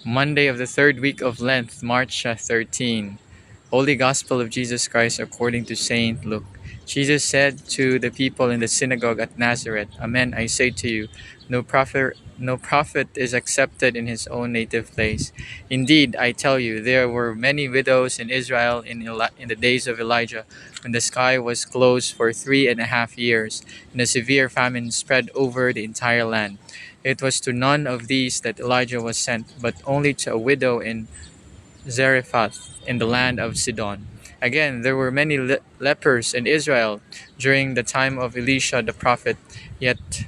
Monday of the third week of Lent, March 13. Holy Gospel of Jesus Christ according to Saint Luke. Jesus said to the people in the synagogue at Nazareth, Amen, I say to you, no prophet is accepted in his own native place. Indeed, I tell you, there were many widows in Israel in the days of Elijah, when the sky was closed for 3.5 years, and a severe famine spread over the entire land. It was to none of these that Elijah was sent, but only to a widow in Zarephath in the land of Sidon. Again, there were many lepers in Israel during the time of Elisha the prophet, yet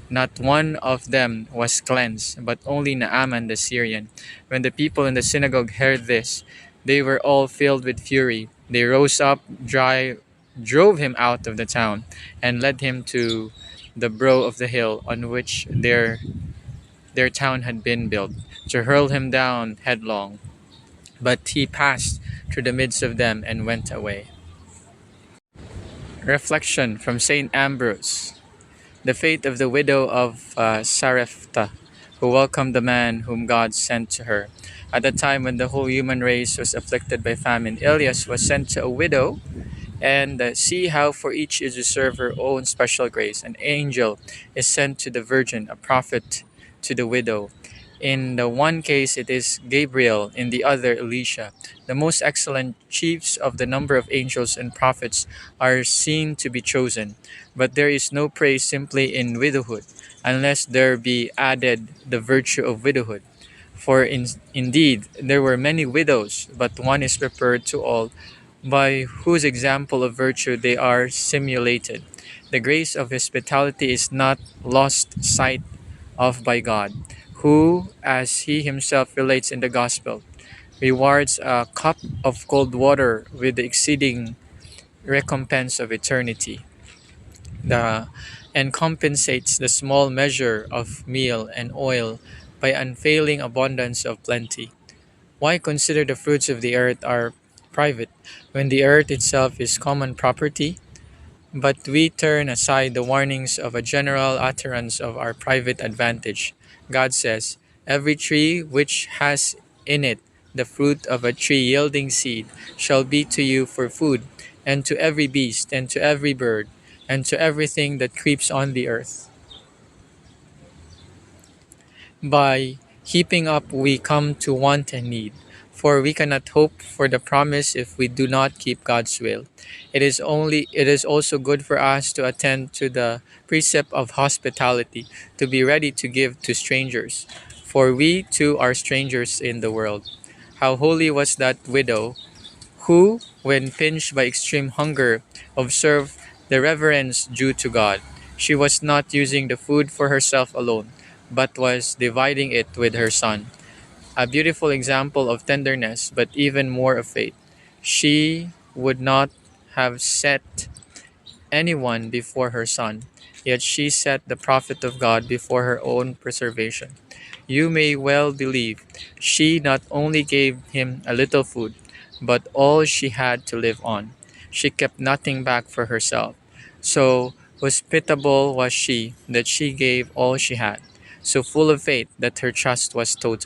not one of them was cleansed, but only Naaman the Syrian. When the people in the synagogue heard this, they were all filled with fury. They rose up, drove him out of the town, and led him to the brow of the hill on which their town had been built, to hurl him down headlong. But he passed through the midst of them and went away. Reflection from St. Ambrose. The fate of the widow of Sarepta, who welcomed the man whom God sent to her. At the time when the whole human race was afflicted by famine, Elias was sent to a widow, and see how for each is reserved her own special grace. An angel is sent to the virgin, a prophet to the widow. In the one case, it is Gabriel, in the other, Elisha. The most excellent chiefs of the number of angels and prophets are seen to be chosen. But there is no praise simply in widowhood, unless there be added the virtue of widowhood. For indeed, there were many widows, but one is preferred to all, by whose example of virtue they are simulated. The grace of hospitality is not lost sight of by God, who, as he himself relates in the Gospel, rewards a cup of cold water with the exceeding recompense of eternity, the, and compensates the small measure of meal and oil by unfailing abundance of plenty. Why consider the fruits of the earth are private, when the earth itself is common property? But we turn aside the warnings of a general utterance of our private advantage. God says, Every tree which has in it the fruit of a tree yielding seed shall be to you for food, and to every beast, and to every bird, and to everything that creeps on the earth. By heaping up we come to want and need, for we cannot hope for the promise if we do not keep God's will. It is also good for us to attend to the precept of hospitality, to be ready to give to strangers, for we too are strangers in the world. How holy was that widow who, when pinched by extreme hunger, observed the reverence due to God. She was not using the food for herself alone, but was dividing it with her son. A beautiful example of tenderness, but even more of faith. She would not have set anyone before her son, yet she set the prophet of God before her own preservation. You may well believe she not only gave him a little food, but all she had to live on. She kept nothing back for herself. So hospitable was she that she gave all she had, so full of faith that her trust was total.